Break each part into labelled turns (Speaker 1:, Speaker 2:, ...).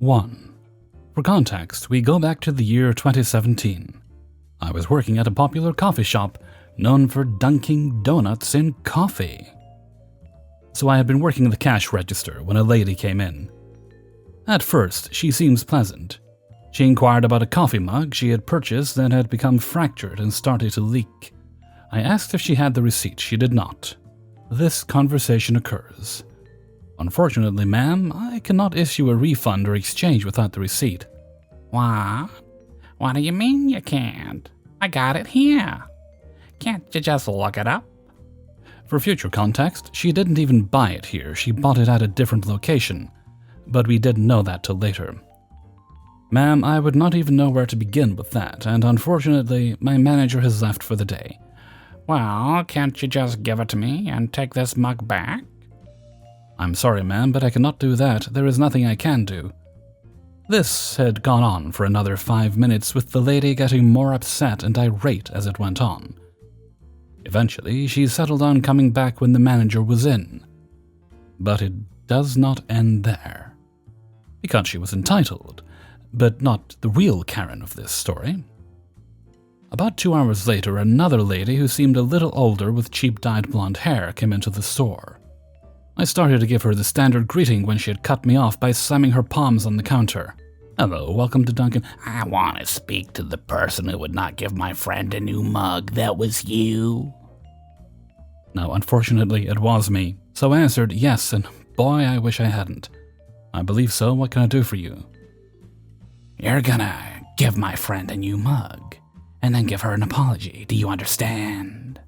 Speaker 1: 1. For context, we go back to the year 2017. I was working at a popular coffee shop known for dunking donuts in coffee. So I had been working the cash register when a lady came in. At first, she seems pleasant. She inquired about a coffee mug she had purchased that had become fractured and started to leak. I asked if she had the receipt. She did not. This conversation occurs. Unfortunately, ma'am, I cannot issue a refund or exchange without the receipt.
Speaker 2: What? What do you mean you can't? I got it here. Can't you just look it up?
Speaker 1: For future context, she didn't even buy it here. She bought it at a different location. But we didn't know that till later. Ma'am, I would not even know where to begin with that, and unfortunately, my manager has left for the day.
Speaker 2: Well, can't you just give it to me and take this mug back?
Speaker 1: I'm sorry, ma'am, but I cannot do that. There is nothing I can do. This had gone on for another 5 minutes, with the lady getting more upset and irate as it went on. Eventually, she settled on coming back when the manager was in. But it does not end there. Because she was entitled, but not the real Karen of this story. About 2 hours later, another lady who seemed a little older with cheap dyed blonde hair came into the store. I started to give her the standard greeting when she had cut me off by slamming her palms on the counter. Hello, welcome to Dunkin'.
Speaker 2: I want to speak to the person who would not give my friend a new mug. That was you?
Speaker 1: No, unfortunately, it was me. So I answered yes, and boy, I wish I hadn't. I believe so. What can I do for you?
Speaker 2: You're gonna give my friend a new mug, and then give her an apology. Do you understand?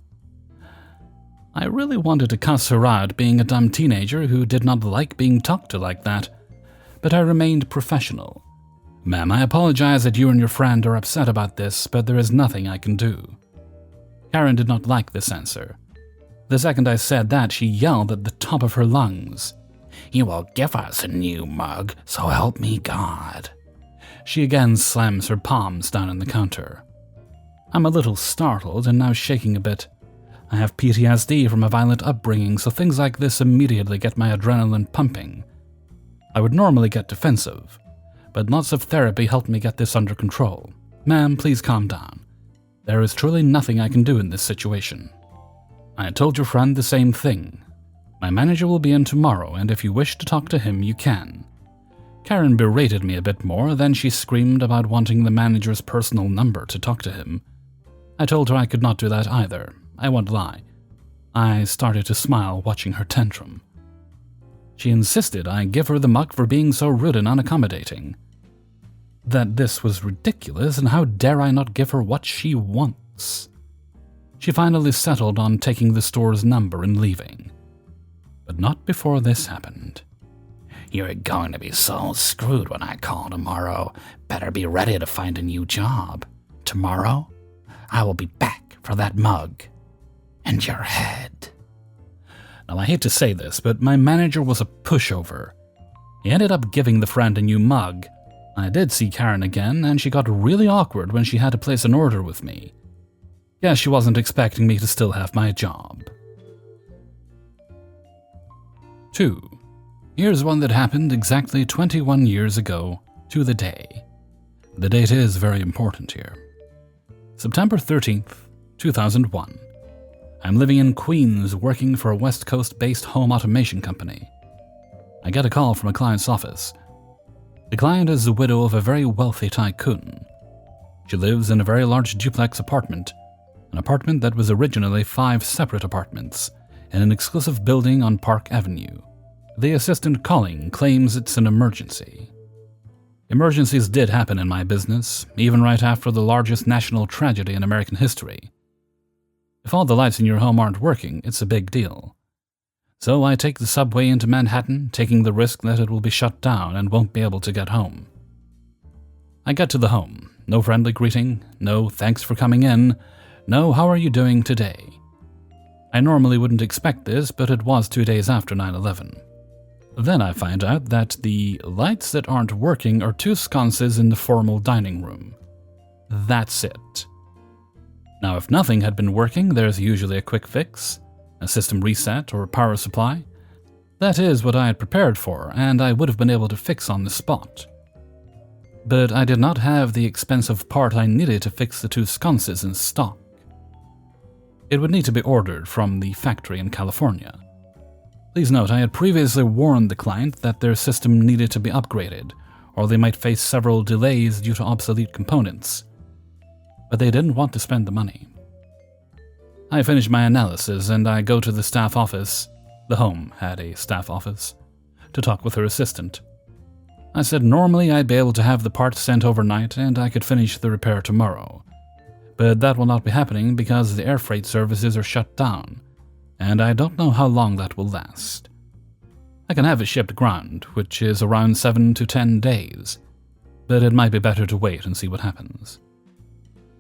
Speaker 1: I really wanted to cuss her out, being a dumb teenager who did not like being talked to like that, but I remained professional. Ma'am, I apologize that you and your friend are upset about this, but there is nothing I can do. Karen did not like this answer. The second I said that, she yelled at the top of her lungs.
Speaker 2: You will give us a new mug, so help me God.
Speaker 1: She again slams her palms down on the counter. I'm a little startled and now shaking a bit. I have PTSD from a violent upbringing, so things like this immediately get my adrenaline pumping. I would normally get defensive, but lots of therapy helped me get this under control. Ma'am, please calm down. There is truly nothing I can do in this situation. I told your friend the same thing. My manager will be in tomorrow, and if you wish to talk to him, you can. Karen berated me a bit more, then she screamed about wanting the manager's personal number to talk to him. I told her I could not do that either. I won't lie. I started to smile watching her tantrum. She insisted I give her the mug for being so rude and unaccommodating. That this was ridiculous, and how dare I not give her what she wants. She finally settled on taking the store's number and leaving. But not before this happened.
Speaker 2: You're going to be so screwed when I call tomorrow. Better be ready to find a new job. Tomorrow, I will be back for that mug and your head.
Speaker 1: Now, I hate to say this, but my manager was a pushover. He ended up giving the friend a new mug. I did see Karen again, and she got really awkward when she had to place an order with me. Guess she wasn't expecting me to still have my job. 2. Here's one that happened exactly 21 years ago to the day. The date is very important here. September 13th, 2001. I'm living in Queens working for a West Coast-based home automation company. I get a call from a client's office. The client is the widow of a very wealthy tycoon. She lives in a very large duplex apartment, an apartment that was originally 5 separate apartments in an exclusive building on Park Avenue. The assistant calling claims it's an emergency. Emergencies did happen in my business, even right after the largest national tragedy in American history. If all the lights in your home aren't working, it's a big deal. So I take the subway into Manhattan, taking the risk that it will be shut down and won't be able to get home. I get to the home. No friendly greeting, no thanks for coming in, no how are you doing today. I normally wouldn't expect this, but it was 2 days after 9/11. Then I find out that the lights that aren't working are 2 sconces in the formal dining room. That's it. Now, if nothing had been working, there's usually a quick fix, a system reset or power supply. That is what I had prepared for, and I would have been able to fix on the spot. but I did not have the expensive part I needed to fix the 2 sconces in stock. It would need to be ordered from the factory in California. Please note, I had previously warned the client that their system needed to be upgraded, or they might face several delays due to obsolete components. But they didn't want to spend the money. I finish my analysis and I go to the staff office. The home had a staff office, to talk with her assistant. I said normally I'd be able to have the part sent overnight and I could finish the repair tomorrow. But that will not be happening because the air freight services are shut down, and I don't know how long that will last. I can have it shipped ground, which is around 7 to 10 days, but it might be better to wait and see what happens.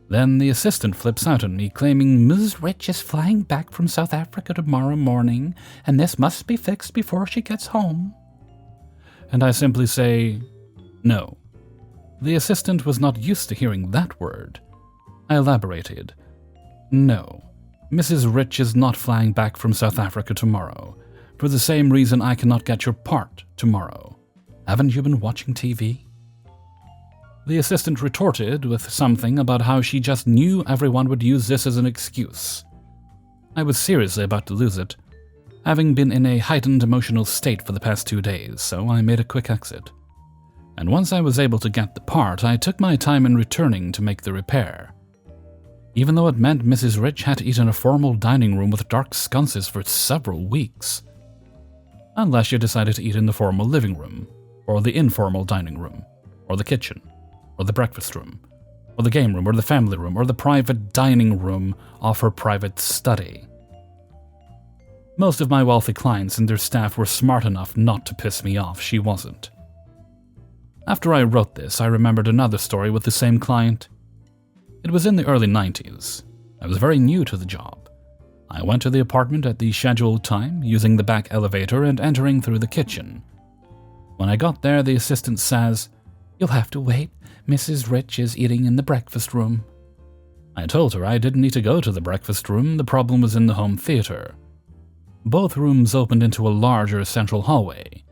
Speaker 1: Then the assistant flips out on me, claiming Ms. Rich is flying back from South Africa tomorrow morning, and this must be fixed before she gets home. And I simply say, no. The assistant was not used to hearing that word. I elaborated. No, Mrs. Rich is not flying back from South Africa tomorrow, for the same reason I cannot get your part tomorrow. Haven't you been watching TV? The assistant retorted with something about how she just knew everyone would use this as an excuse. I was seriously about to lose it, having been in a heightened emotional state for the past 2 days, so I made a quick exit. And once I was able to get the part, I took my time in returning to make the repair. Even though it meant Mrs. Rich had to eat in a formal dining room with dark sconces for several weeks. Unless you decided to eat in the formal living room, or the informal dining room, or the kitchen, or the breakfast room, or the game room, or the family room, or the private dining room of her private study. Most of my wealthy clients and their staff were smart enough not to piss me off. She wasn't. After I wrote this, I remembered another story with the same client. It was in the early 90s. I was very new to the job. I went to the apartment at the scheduled time, using the back elevator and entering through the kitchen. When I got there, the assistant says, "You'll have to wait. Mrs. Rich is eating in the breakfast room." I told her I didn't need to go to the breakfast room, the problem was in the home theater. Both rooms opened into a larger central hallway,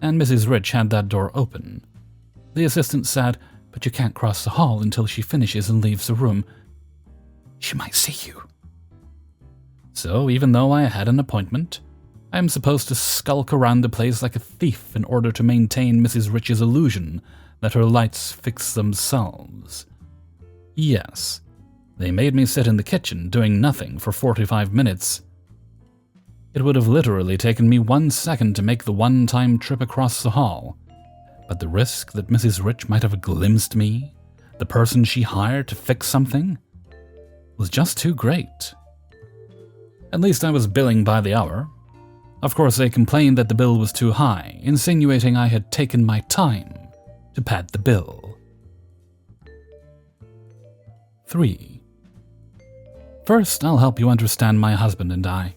Speaker 1: and Mrs. Rich had that door open. The assistant said, "But you can't cross the hall until she finishes and leaves the room. She might see you." So even though I had an appointment, I am supposed to skulk around the place like a thief in order to maintain Mrs. Rich's illusion that her lights fix themselves. Yes, they made me sit in the kitchen doing nothing for 45 minutes. It would have literally taken me 1 second to make the one-time trip across the hall, but the risk that Mrs. Rich might have glimpsed me, the person she hired to fix something, was just too great. At least I was billing by the hour. Of course, they complained that the bill was too high, insinuating I had taken my time to pad the bill. 3. First, I'll help you understand my husband and I.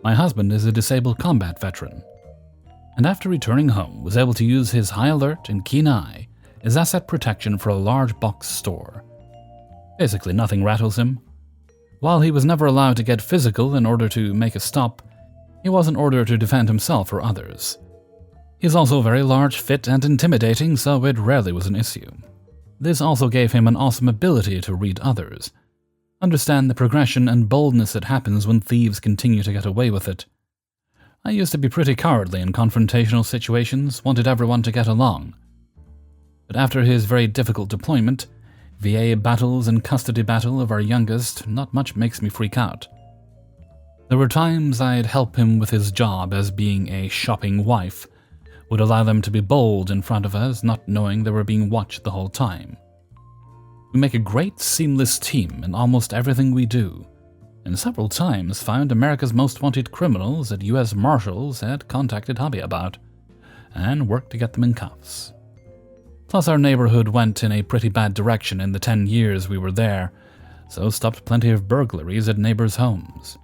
Speaker 1: My husband is a disabled combat veteran, and after returning home was able to use his high alert and keen eye as asset protection for a large box store. Basically nothing rattles him. While he was never allowed to get physical in order to make a stop, he was in order to defend himself or others. He's also very large, fit, and intimidating, so it rarely was an issue. This also gave him an awesome ability to read others, understand the progression and boldness that happens when thieves continue to get away with it. I used to be pretty cowardly in confrontational situations, wanted everyone to get along. But after his very difficult deployment, VA battles and custody battle of our youngest, not much makes me freak out. There were times I'd help him with his job as being a shopping wife, would allow them to be bold in front of us, not knowing they were being watched the whole time. We make a great seamless team in almost everything we do, and several times found America's most wanted criminals that U.S. Marshals had contacted hubby about, and worked to get them in cuffs. Plus our neighborhood went in a pretty bad direction in the 10 years we were there, so stopped plenty of burglaries at neighbors' homes.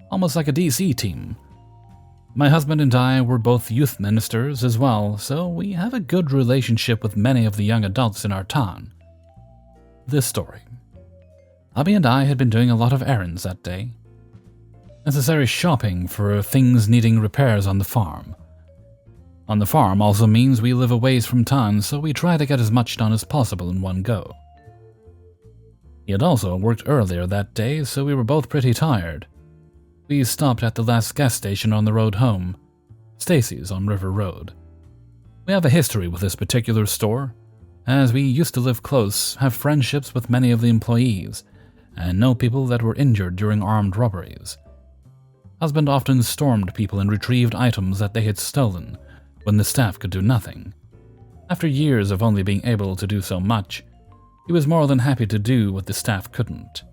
Speaker 1: Almost like a DC team. My husband and I were both youth ministers as well, so we have a good relationship with many of the young adults in our town. This story. Hubby and I had been doing a lot of errands that day. Necessary shopping for things needing repairs on the farm. On the farm also means we live a ways from town, so we try to get as much done as possible in one go. He had also worked earlier that day, so we were both pretty tired. We stopped at the last gas station on the road home, Stacy's on River Road. We have a history with this particular store, as we used to live close, have friendships with many of the employees, and know people that were injured during armed robberies. Husband often stormed people and retrieved items that they had stolen when the staff could do nothing. After years of only being able to do so much, he was more than happy to do what the staff couldn't.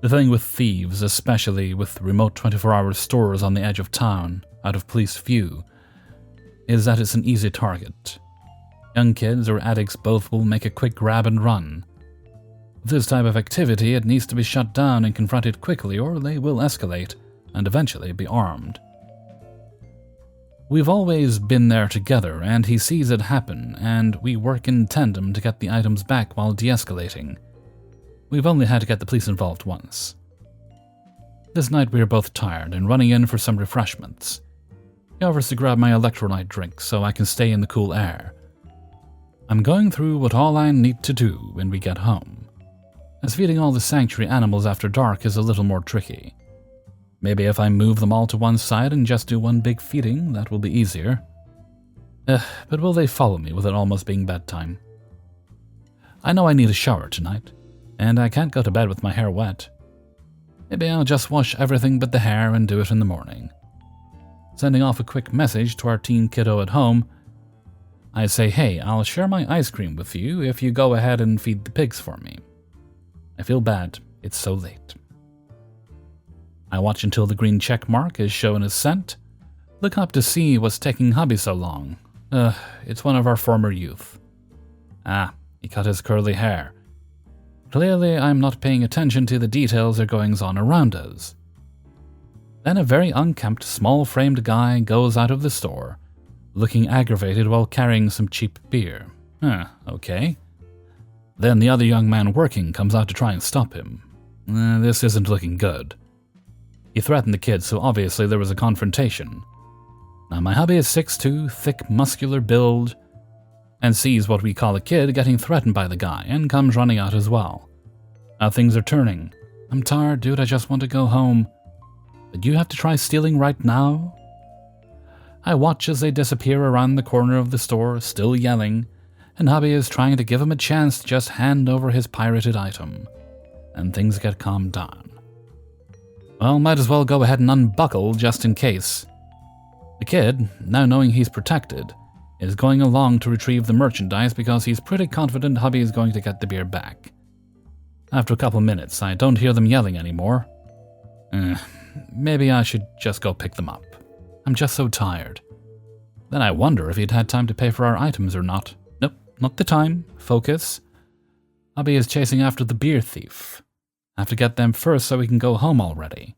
Speaker 1: The thing with thieves, especially with remote 24-hour stores on the edge of town, out of police view, is that it's an easy target. Young kids or addicts both will make a quick grab and run. With this type of activity, it needs to be shut down and confronted quickly, or they will escalate and eventually be armed. We've always been there together, and he sees it happen, and we work in tandem to get the items back while de-escalating. We've only had to get the police involved once. This night we are both tired and running in for some refreshments. He offers to grab my electrolyte drink so I can stay in the cool air. I'm going through what all I need to do when we get home, as feeding all the sanctuary animals after dark is a little more tricky. Maybe if I move them all to one side and just do one big feeding, that will be easier. But will they follow me with it almost being bedtime? I know I need a shower tonight, and I can't go to bed with my hair wet. Maybe I'll just wash everything but the hair and do it in the morning. Sending off a quick message to our teen kiddo at home, I say, hey, I'll share my ice cream with you if you go ahead and feed the pigs for me. I feel bad, it's so late. I watch until the green check mark is shown as sent. Look up to see what's taking hubby so long. It's one of our former youth. He cut his curly hair. Clearly, I'm not paying attention to the details or goings-on around us. Then a very unkempt, small-framed guy goes out of the store, looking aggravated while carrying some cheap beer. Okay. Then the other young man working comes out to try and stop him. This isn't looking good. He threatened the kid, so obviously there was a confrontation. Now my hubby is 6'2", thick, muscular build, and sees what we call a kid getting threatened by the guy, and comes running out as well. Now things are turning. I'm tired, dude, I just want to go home. But you have to try stealing right now? I watch as they disappear around the corner of the store, still yelling, and hubby is trying to give him a chance to just hand over his pirated item. And things get calmed down. Well, might as well go ahead and unbuckle just in case. The kid, now knowing he's protected, is going along to retrieve the merchandise because he's pretty confident hubby is going to get the beer back. After a couple minutes, I don't hear them yelling anymore. Maybe I should just go pick them up. I'm just so tired. Then I wonder if he'd had time to pay for our items or not. Nope, not the time. Focus. Hubby is chasing after the beer thief. I have to get them first so we can go home already.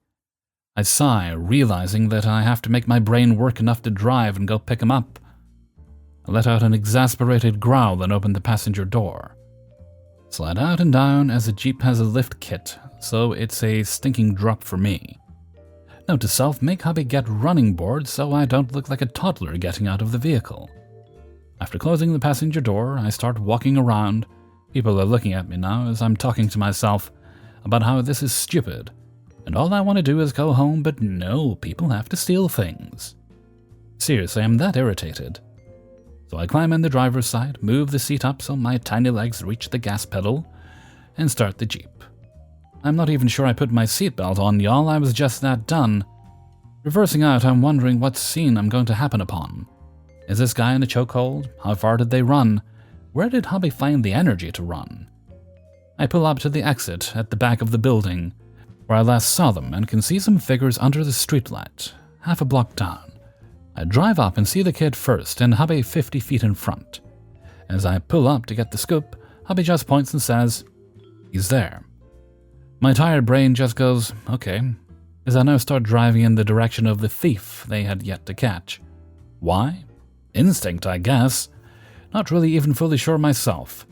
Speaker 1: I sigh, realizing that I have to make my brain work enough to drive and go pick him up. I let out an exasperated growl and opened the passenger door. Slide out and down as the Jeep has a lift kit, so it's a stinking drop for me. Note to self, make hubby get running boards so I don't look like a toddler getting out of the vehicle. After closing the passenger door, I start walking around. People are looking at me now as I'm talking to myself about how this is stupid, and all I want to do is go home, but no, people have to steal things. Seriously, I'm that irritated. So I climb in the driver's side, move the seat up so my tiny legs reach the gas pedal, and start the Jeep. I'm not even sure I put my seatbelt on, y'all, I was just that done. Reversing out, I'm wondering what scene I'm going to happen upon. Is this guy in a chokehold? How far did they run? Where did hubby find the energy to run? I pull up to the exit at the back of the building, where I last saw them, and can see some figures under the streetlight, half a block down. I drive up and see the kid first, and hubby 50 feet in front. As I pull up to get the scoop, hubby just points and says, "He's there." My tired brain just goes, okay, as I now start driving in the direction of the thief they had yet to catch. Why? Instinct, I guess. Not really even fully sure myself.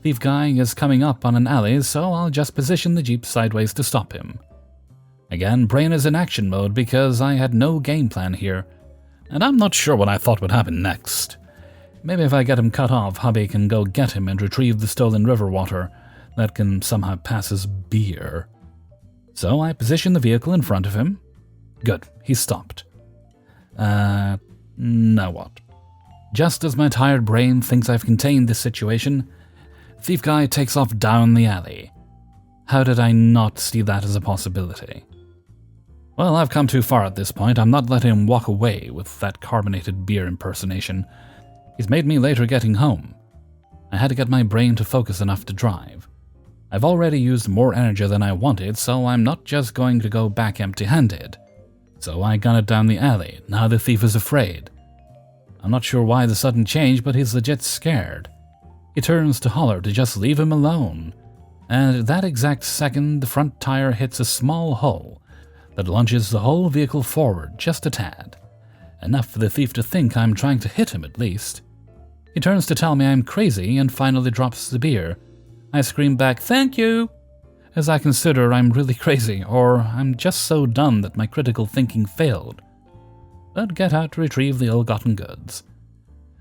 Speaker 1: Thief guy is coming up on an alley, so I'll just position the Jeep sideways to stop him. Again, brain is in action mode because I had no game plan here. and I'm not sure what I thought would happen next. Maybe if I get him cut off, hubby can go get him and retrieve the stolen river water that can somehow pass as beer. So I position the vehicle in front of him. Good, he stopped. Now what? Just as my tired brain thinks I've contained this situation, thief guy takes off down the alley. How did I not see that as a possibility? Well, I've come too far at this point. I'm not letting him walk away with that carbonated beer impersonation. He's made me later getting home. I had to get my brain to focus enough to drive. I've already used more energy than I wanted, so I'm not just going to go back empty-handed. So I gun it down the alley. Now the thief is afraid. I'm not sure why the sudden change, but he's legit scared. He turns to holler to just leave him alone. And at that exact second, the front tire hits a small hole that launches the whole vehicle forward just a tad. Enough for the thief to think I'm trying to hit him at least. He turns to tell me I'm crazy and finally drops the beer. I scream back, "Thank you!" as I consider I'm really crazy, or I'm just so dumb that my critical thinking failed. But get out to retrieve the ill-gotten goods.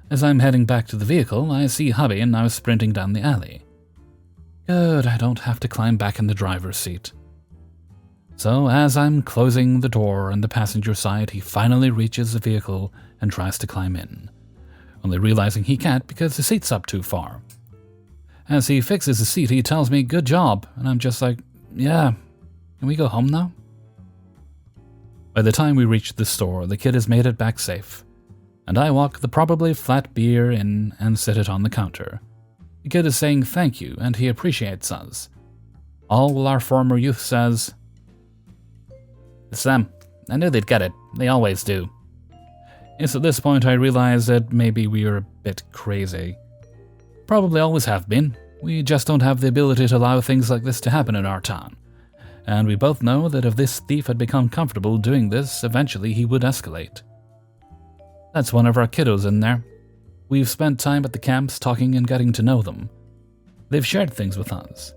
Speaker 1: As I'm heading back to the vehicle, I see hubby now sprinting down the alley. Good, I don't have to climb back in the driver's seat. So as I'm closing the door on the passenger side, he finally reaches the vehicle and tries to climb in, only realizing he can't because the seat's up too far. As he fixes the seat, he tells me, "Good job," and I'm just like, "Yeah, can we go home now?" By the time we reach the store, the kid has made it back safe, and I walk the probably flat beer in and sit it on the counter. The kid is saying thank you, and he appreciates us. All while our former youth says, "It's them. I knew they'd get it. They always do." It's at this point I realize that maybe we are a bit crazy. Probably always have been. We just don't have the ability to allow things like this to happen in our town. And we both know that if this thief had become comfortable doing this, eventually he would escalate. That's one of our kiddos in there. We've spent time at the camps talking and getting to know them. They've shared things with us.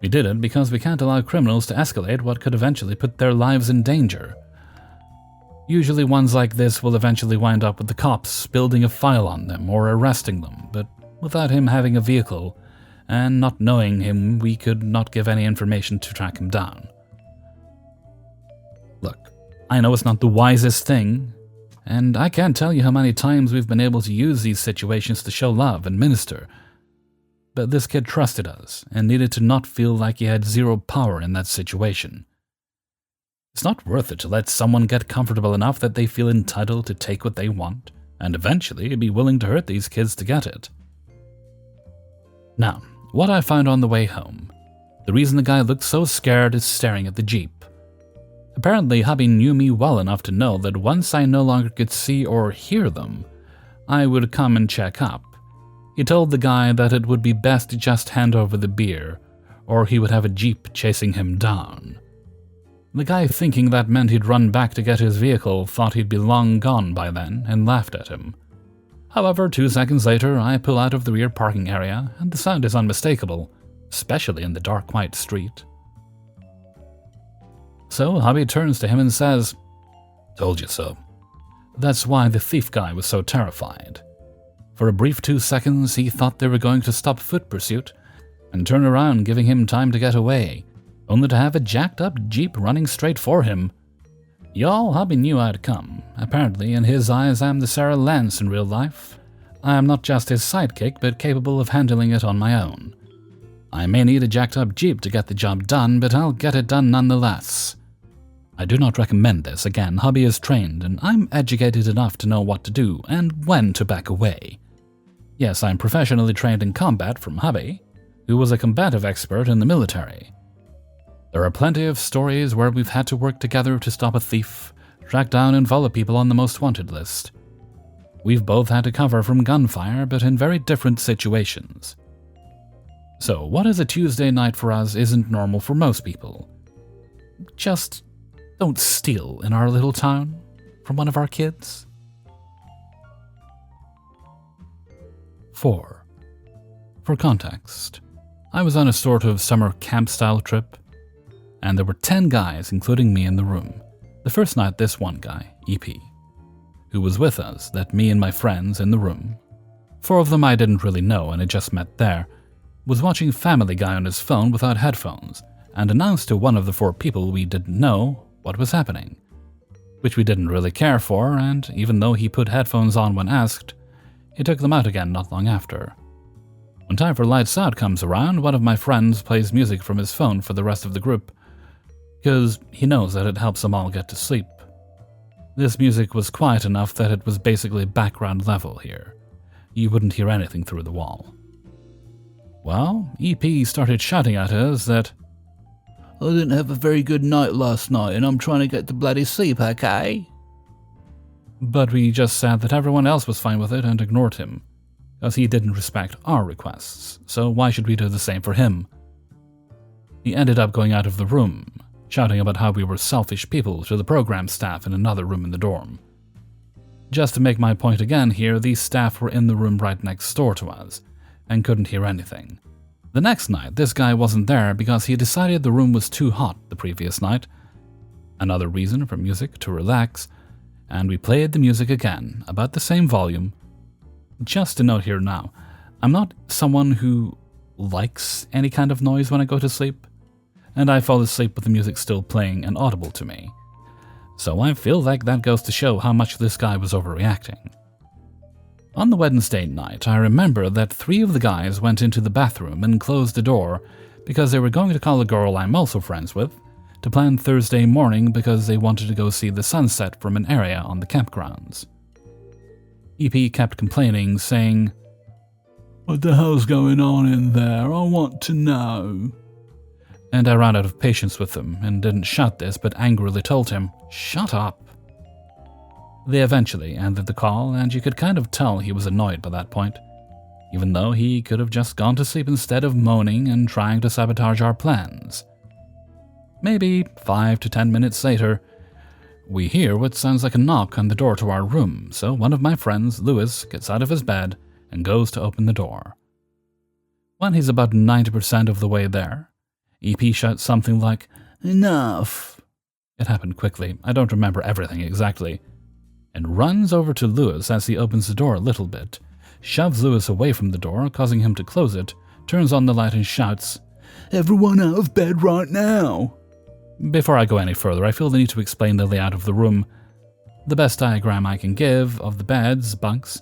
Speaker 1: We did it because we can't allow criminals to escalate what could eventually put their lives in danger. Usually ones like this will eventually wind up with the cops building a file on them or arresting them, but without him having a vehicle and not knowing him, we could not give any information to track him down. Look, I know it's not the wisest thing, and I can't tell you how many times we've been able to use these situations to show love and minister, but this kid trusted us and needed to not feel like he had zero power in that situation. It's not worth it to let someone get comfortable enough that they feel entitled to take what they want, and eventually be willing to hurt these kids to get it. Now, what I found on the way home. The reason the guy looked so scared is staring at the Jeep. Apparently, hubby knew me well enough to know that once I no longer could see or hear them, I would come and check up. He told the guy that it would be best to just hand over the beer, or he would have a Jeep chasing him down. The guy, thinking that meant he'd run back to get his vehicle, thought he'd be long gone by then and laughed at him. However, 2 seconds later, I pull out of the rear parking area, and the sound is unmistakable, especially in the dark, white street. So hubby turns to him and says, "Told you so." That's why the thief guy was so terrified. For a brief 2 seconds, he thought they were going to stop foot pursuit and turn around, giving him time to get away, only to have a jacked-up Jeep running straight for him. Y'all, hubby knew I'd come. Apparently, in his eyes, I'm the Sarah Lance in real life. I am not just his sidekick, but capable of handling it on my own. I may need a jacked-up Jeep to get the job done, but I'll get it done nonetheless. I do not recommend this. Again, hubby is trained, and I'm educated enough to know what to do and when to back away. Yes, I'm professionally trained in combat from hubby, who was a combative expert in the military. There are plenty of stories where we've had to work together to stop a thief, track down and follow people on the most wanted list. We've both had to cover from gunfire, but in very different situations. So, what is a Tuesday night for us isn't normal for most people. Just don't steal in our little town from one of our kids. 4. For context, I was on a sort of summer camp-style trip, and there were 10 guys, including me, in the room. The first night, this one guy, EP. who was with us, that me and my friends in the room, 4 of them I didn't really know and had just met there, was watching Family Guy on his phone without headphones and announced to one of the 4 people we didn't know what was happening, which we didn't really care for, and even though he put headphones on when asked, he took them out again not long after. When time for lights out comes around, one of my friends plays music from his phone for the rest of the group, because he knows that it helps them all get to sleep. This music was quiet enough that it was basically background level here. You wouldn't hear anything through the wall. Well, EP started shouting at us that, "I didn't have a very good night last night and I'm trying to get to bloody sleep, okay?" But we just said that everyone else was fine with it and ignored him, because he didn't respect our requests, so why should we do the same for him? He ended up going out of the room, shouting about how we were selfish people to the program staff in another room in the dorm. Just to make my point again here, these staff were in the room right next door to us, and couldn't hear anything. The next night, this guy wasn't there because he decided the room was too hot the previous night. Another reason for music to relax, and we played the music again, about the same volume. Just to note here now, I'm not someone who likes any kind of noise when I go to sleep, and I fall asleep with the music still playing and audible to me. So I feel like that goes to show how much this guy was overreacting. On the Wednesday night, I remember that 3 of the guys went into the bathroom and closed the door because they were going to call a girl I'm also friends with to plan Thursday morning because they wanted to go see the sunset from an area on the campgrounds. EP kept complaining, saying, "What the hell's going on in there? I want to know." And I ran out of patience with him and didn't shout this but angrily told him, "Shut up." They eventually ended the call, and you could kind of tell he was annoyed by that point, even though he could have just gone to sleep instead of moaning and trying to sabotage our plans. Maybe 5 to 10 minutes later, we hear what sounds like a knock on the door to our room, so one of my friends, Lewis, gets out of his bed and goes to open the door. When he's about 90% of the way there, EP shouts something like, "Enough." It happened quickly, I don't remember everything exactly, and runs over to Lewis as he opens the door a little bit, shoves Lewis away from the door, causing him to close it, turns on the light and shouts, "Everyone out of bed right now." Before I go any further, I feel the need to explain the layout of the room. The best diagram I can give of the beds, bunks,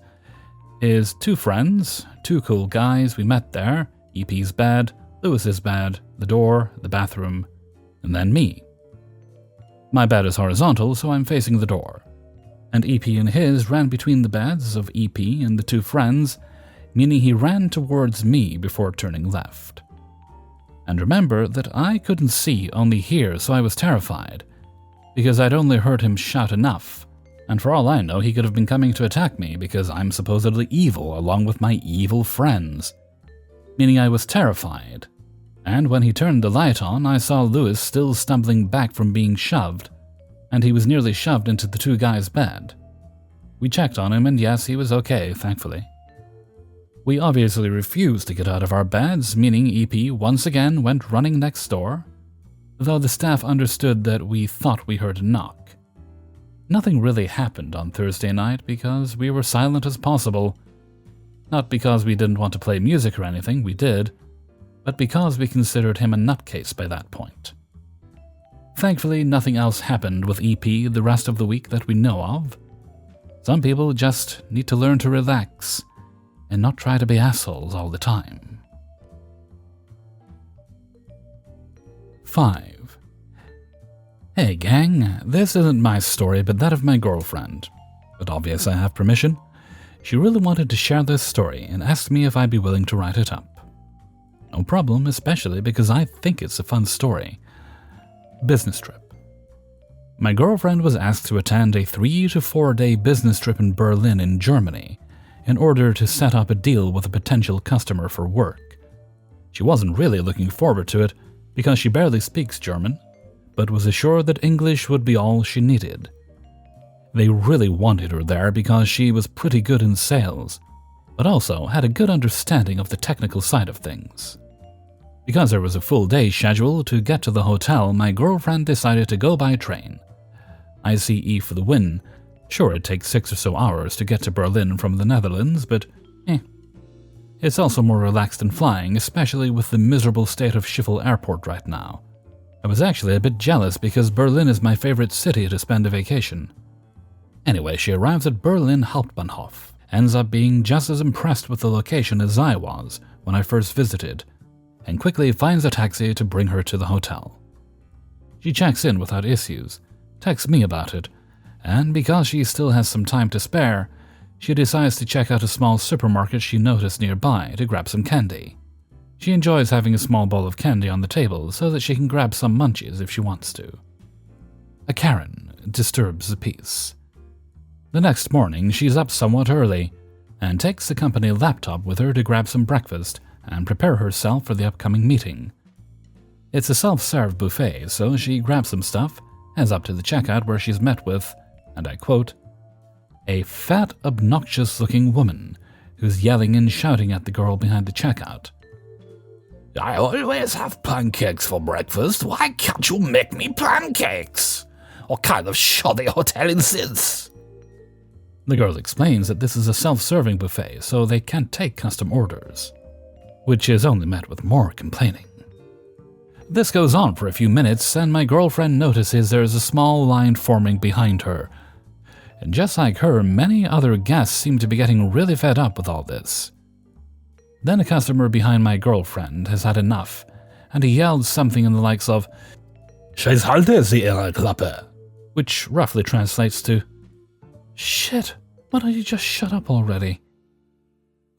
Speaker 1: is 2 friends, 2 cool guys we met there, EP's bed, Lewis's bed, the door, the bathroom, and then me. My bed is horizontal, so I'm facing the door, and EP and his ran between the beds of EP and the 2 friends, meaning he ran towards me before turning left. And remember that I couldn't see, only hear, so I was terrified, because I'd only heard him shout enough, and for all I know he could have been coming to attack me because I'm supposedly evil along with my evil friends, meaning I was terrified. And when he turned the light on, I saw Lewis still stumbling back from being shoved, and he was nearly shoved into the 2 guys' bed. We checked on him, and yes, he was okay, thankfully. We obviously refused to get out of our beds, meaning EP once again went running next door, though the staff understood that we thought we heard a knock. Nothing really happened on Thursday night because we were silent as possible. Not because we didn't want to play music or anything, we did, but because we considered him a nutcase by that point. Thankfully, nothing else happened with EP the rest of the week that we know of. Some people just need to learn to relax and not try to be assholes all the time. 5. Hey gang, this isn't my story but that of my girlfriend, but obvious I have permission. She really wanted to share this story and asked me if I'd be willing to write it up. No problem, especially because I think it's a fun story. Business trip. My girlfriend was asked to attend a 3 to 4 day business trip in Berlin in Germany in order to set up a deal with a potential customer for work. She wasn't really looking forward to it because she barely speaks German, but was assured that English would be all she needed. They really wanted her there because she was pretty good in sales, but also had a good understanding of the technical side of things. Because there was a full day schedule to get to the hotel, my girlfriend decided to go by train. I see E for the win, Sure, it takes 6 or so hours to get to Berlin from the Netherlands, but It's also more relaxed than flying, especially with the miserable state of Schiphol Airport right now. I was actually a bit jealous because Berlin is my favorite city to spend a vacation. Anyway, she arrives at Berlin Hauptbahnhof, ends up being just as impressed with the location as I was when I first visited, and quickly finds a taxi to bring her to the hotel. She checks in without issues, texts me about it, and because she still has some time to spare, she decides to check out a small supermarket she noticed nearby to grab some candy. She enjoys having a small bowl of candy on the table so that she can grab some munchies if she wants to. A Karen disturbs the peace. The next morning, she's up somewhat early and takes the company laptop with her to grab some breakfast and prepare herself for the upcoming meeting. It's a self-serve buffet, so she grabs some stuff, heads up to the checkout where she's met with, and I quote, a fat, obnoxious-looking woman who's yelling and shouting at the girl behind the checkout.
Speaker 2: I always have pancakes for breakfast. Why can't you make me pancakes? What kind of shoddy hotel is this?
Speaker 1: The girl explains that this is a self-serving buffet, so they can't take custom orders, which is only met with more complaining. This goes on for a few minutes, and my girlfriend notices there's a small line forming behind her. And just like her, many other guests seem to be getting really fed up with all this. Then a customer behind my girlfriend has had enough, and he yelled something in the likes of "Scheiß halte sie ihre Klappe," which roughly translates to "Shit, why don't you just shut up already?"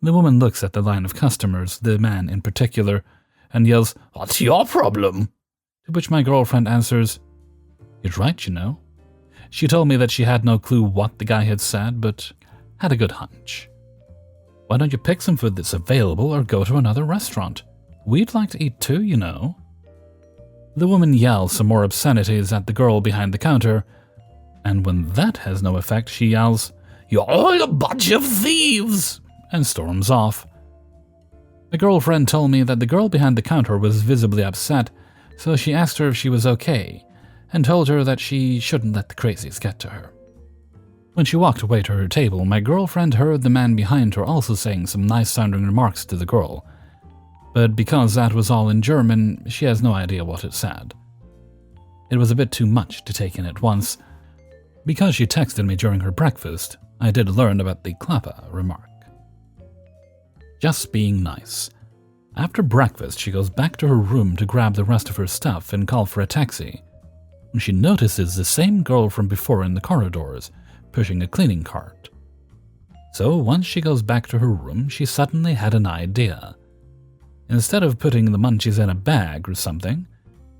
Speaker 1: The woman looks at the line of customers, the man in particular, and yells, "What's your problem?" To which my girlfriend answers, "You're right, you know." She told me that she had no clue what the guy had said, but had a good hunch. "Why don't you pick some food that's available or go to another restaurant? We'd like to eat too, you know." The woman yells some more obscenities at the girl behind the counter, and when that has no effect, she yells, "You're all a bunch of thieves!" and storms off. My girlfriend told me that the girl behind the counter was visibly upset, so she asked her if she was okay, and told her that she shouldn't let the crazies get to her. When she walked away to her table, my girlfriend heard the man behind her also saying some nice-sounding remarks to the girl, but because that was all in German, she has no idea what it said. It was a bit too much to take in at once. Because she texted me during her breakfast, I did learn about the Klappe remark. Just being nice. After breakfast, she goes back to her room to grab the rest of her stuff and call for a taxi. When she notices the same girl from before in the corridors, pushing a cleaning cart. So once she goes back to her room, she suddenly had an idea. Instead of putting the munchies in a bag or something,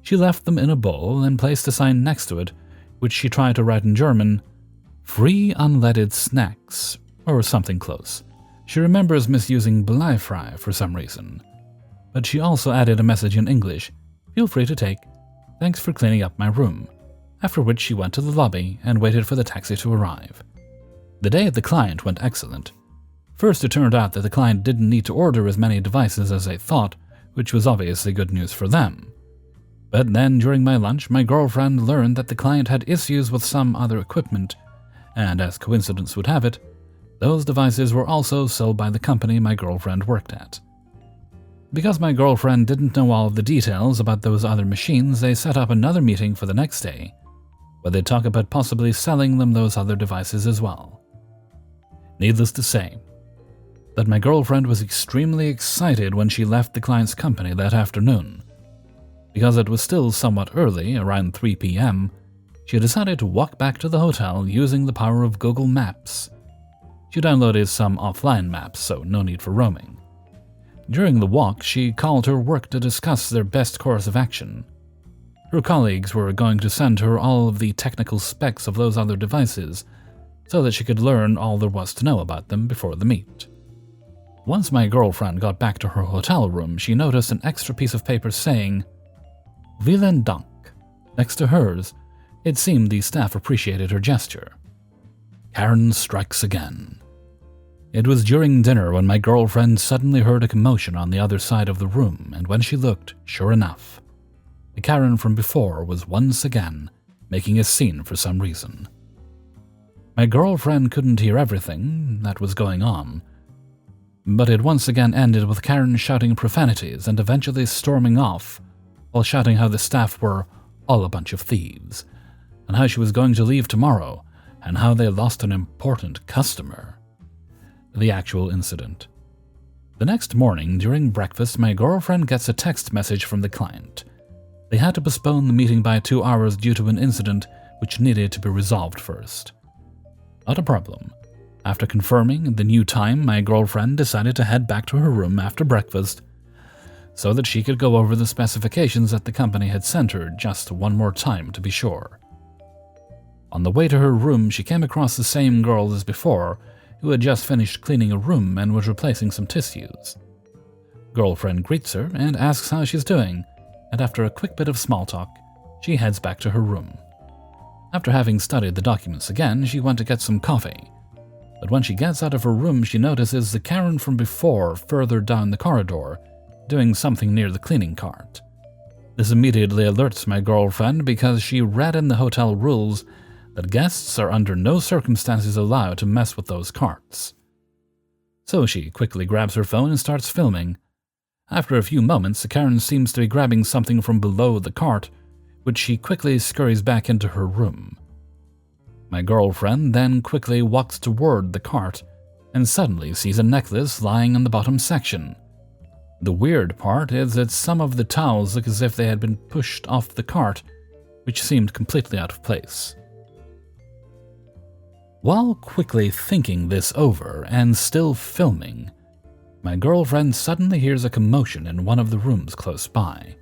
Speaker 1: she left them in a bowl and placed a sign next to it, which she tried to write in German, "Free unleaded snacks," or something close. She remembers misusing bleifrei for some reason. But she also added a message in English, "Feel free to take. Thanks for cleaning up my room," after which she went to the lobby and waited for the taxi to arrive. The day at the client went excellent. First, it turned out that the client didn't need to order as many devices as they thought, which was obviously good news for them. But then, during my lunch, my girlfriend learned that the client had issues with some other equipment, and as coincidence would have it, those devices were also sold by the company my girlfriend worked at. Because my girlfriend didn't know all of the details about those other machines, they set up another meeting for the next day, where they talk about possibly selling them those other devices as well. Needless to say, that my girlfriend was extremely excited when she left the client's company that afternoon. Because it was still somewhat early, around 3 p.m., she decided to walk back to the hotel using the power of Google Maps. She downloaded some offline maps, so no need for roaming. During the walk, she called her work to discuss their best course of action. Her colleagues were going to send her all of the technical specs of those other devices, so that she could learn all there was to know about them before the meet. Once my girlfriend got back to her hotel room, she noticed an extra piece of paper saying, "Vielen Dank." Next to hers, it seemed the staff appreciated her gesture. Karen strikes again. It was during dinner when my girlfriend suddenly heard a commotion on the other side of the room, and when she looked, sure enough, the Karen from before was once again making a scene for some reason. My girlfriend couldn't hear everything that was going on, but it once again ended with Karen shouting profanities and eventually storming off while shouting how the staff were all a bunch of thieves, and how she was going to leave tomorrow, and how they lost an important customer. The actual incident. The next morning, during breakfast, my girlfriend gets a text message from the client. They had to postpone the meeting by 2 hours due to an incident which needed to be resolved first. Not a problem. After confirming the new time, my girlfriend decided to head back to her room after breakfast so that she could go over the specifications that the company had sent her just one more time to be sure. On the way to her room, she came across the same girl as before, who had just finished cleaning a room and was replacing some tissues. Girlfriend greets her and asks how she's doing, and after a quick bit of small talk, she heads back to her room. After having studied the documents again, she went to get some coffee. But when she gets out of her room, she notices the Karen from before further down the corridor, doing something near the cleaning cart. This immediately alerts my girlfriend because she read in the hotel rules that guests are under no circumstances allowed to mess with those carts. So she quickly grabs her phone and starts filming. After a few moments, the Karen seems to be grabbing something from below the cart, which she quickly scurries back into her room. My girlfriend then quickly walks toward the cart and suddenly sees a necklace lying in the bottom section. The weird part is that some of the towels look as if they had been pushed off the cart, which seemed completely out of place. While quickly thinking this over and still filming, my girlfriend suddenly hears a commotion in one of the rooms close by.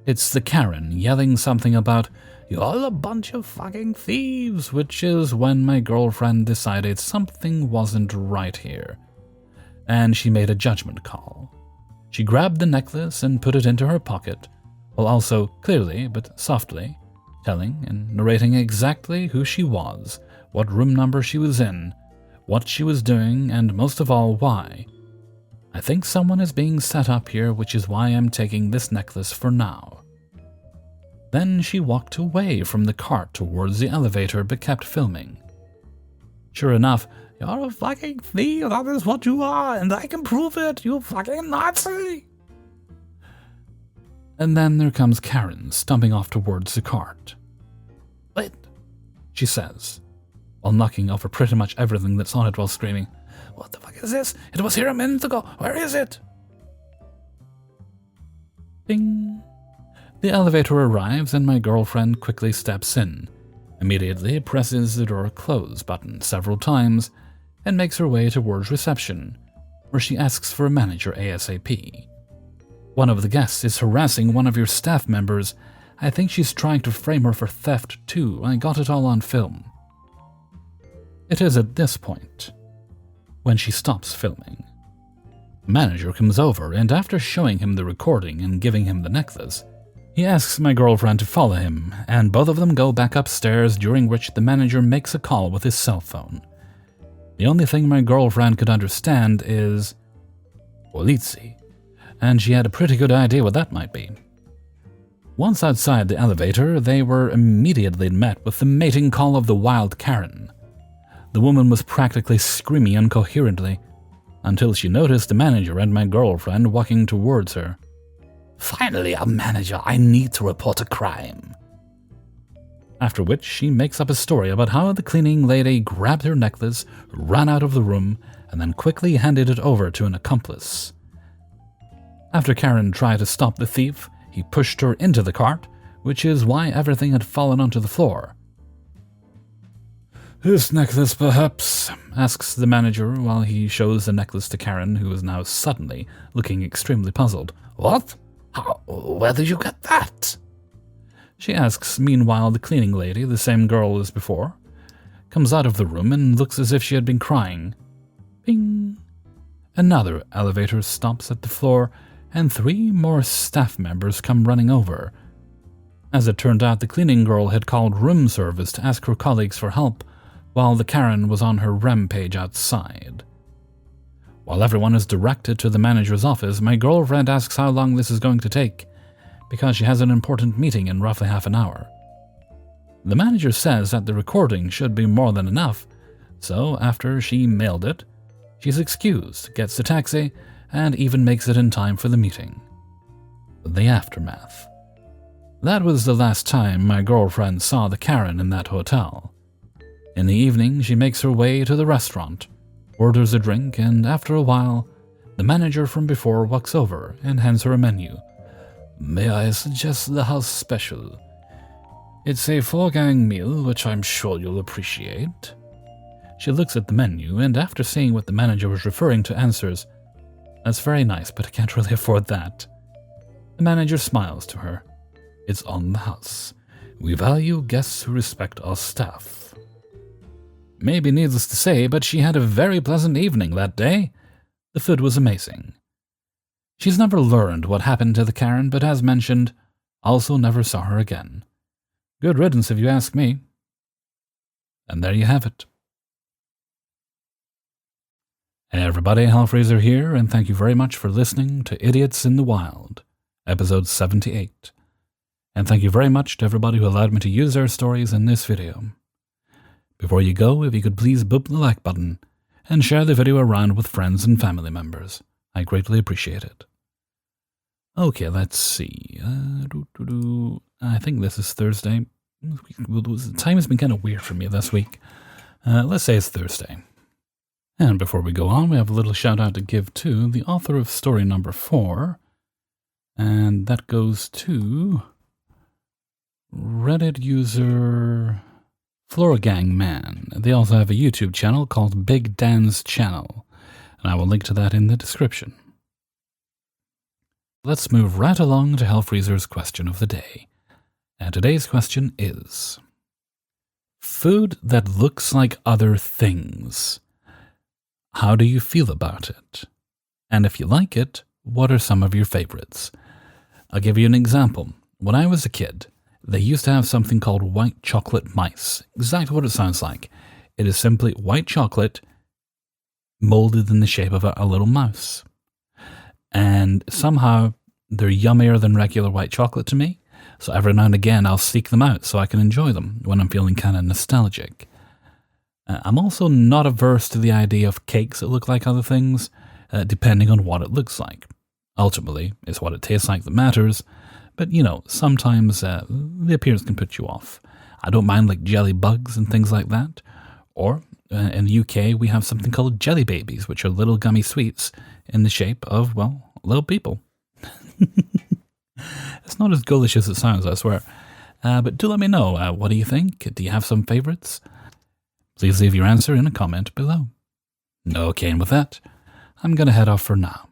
Speaker 1: It's the Karen yelling something about, "You're all a bunch of fucking thieves," which is when my girlfriend decided something wasn't right here, and she made a judgment call. She grabbed the necklace and put it into her pocket, while also clearly but softly telling and narrating exactly who she was, what room number she was in, what she was doing, and most of all, why. "I think someone is being set up here, which is why I'm taking this necklace for now." Then she walked away from the cart towards the elevator but kept filming. Sure enough, "You're a fucking thief, that is what you are, and I can prove it, you fucking Nazi!" And then there comes Karen stumping off towards the cart. "Wait," she says, while knocking over pretty much everything that's on it while screaming, "What the fuck is this? It was here a minute ago. Where is it?" Ding. The elevator arrives and my girlfriend quickly steps in, immediately presses the door close button several times, and makes her way towards reception, where she asks for a manager ASAP. "One of the guests is harassing one of your staff members. I think she's trying to frame her for theft too. I got it all on film." It is at this point when she stops filming. The manager comes over, and after showing him the recording and giving him the necklace, he asks my girlfriend to follow him, and both of them go back upstairs, during which the manager makes a call with his cell phone. The only thing my girlfriend could understand is Polizi, and she had a pretty good idea what that might be. Once outside the elevator, they were immediately met with the mating call of the wild Karen. The woman was practically screaming incoherently until she noticed the manager and my girlfriend walking towards her.
Speaker 2: "Finally, a manager, I need to report a crime."
Speaker 1: After which she makes up a story about how the cleaning lady grabbed her necklace, ran out of the room, and then quickly handed it over to an accomplice. After Karen tried to stop the thief, he pushed her into the cart, which is why everything had fallen onto the floor. "This necklace, perhaps?" asks the manager while he shows the necklace to Karen, who is now suddenly looking extremely puzzled.
Speaker 2: "What? How? Where did you get that?"
Speaker 1: She asks. Meanwhile, the cleaning lady, the same girl as before, comes out of the room and looks as if she had been crying. Bing! Another elevator stops at the floor, and 3 more staff members come running over. As it turned out, the cleaning girl had called room service to ask her colleagues for help, while the Karen was on her rampage outside. While everyone is directed to the manager's office, my girlfriend asks how long this is going to take, because she has an important meeting in roughly half an hour. The manager says that the recording should be more than enough, so after she mailed it, she's excused, gets the taxi, and even makes it in time for the meeting. The aftermath. That was the last time my girlfriend saw the Karen in that hotel. In the evening, she makes her way to the restaurant, orders a drink, and after a while, the manager from before walks over and hands her a menu. "May I suggest the house special? It's a 4-gang meal, which I'm sure you'll appreciate." She looks at the menu, and after seeing what the manager was referring to, answers, "That's very nice, but I can't really afford that." The manager smiles to her. "It's on the house. We value guests who respect our staff." Maybe needless to say, but she had a very pleasant evening that day. The food was amazing. She's never learned what happened to the Karen, but as mentioned, also never saw her again. Good riddance if you ask me. And there you have it. Hey everybody, Hellfreezer here, and thank you very much for listening to Idiots in the Wild, episode 78. And thank you very much to everybody who allowed me to use their stories in this video. Before you go, if you could please boop the like button and share the video around with friends and family members. I greatly appreciate it. Okay, let's see. I think this is Thursday. The time has been kind of weird for me this week. Let's say it's Thursday. And before we go on, we have a little shout out to give to the author of story number 4. And that goes to Reddit user Floragang Man. They also have a YouTube channel called Big Dan's Channel, and I will link to that in the description. Let's move right along to Hellfreezer's question of the day. And today's question is: food that looks like other things. How do you feel about it? And if you like it, what are some of your favorites? I'll give you an example. When I was a kid, they used to have something called white chocolate mice. Exactly what it sounds like. It is simply white chocolate molded in the shape of a little mouse. And somehow they're yummier than regular white chocolate to me. So every now and again I'll seek them out so I can enjoy them when I'm feeling kind of nostalgic. I'm also not averse to the idea of cakes that look like other things, depending on what it looks like. Ultimately, it's what it tastes like that matters. But, sometimes the appearance can put you off. I don't mind like jelly bugs and things like that. Or, in the UK, we have something called jelly babies, which are little gummy sweets in the shape of, little people. It's not as ghoulish as it sounds, I swear. But do let me know, what do you think? Do you have some favorites? Please leave your answer in a comment below. Okay, and with that, I'm going to head off for now.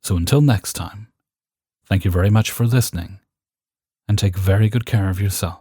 Speaker 1: So until next time, thank you very much for listening, and take very good care of yourself.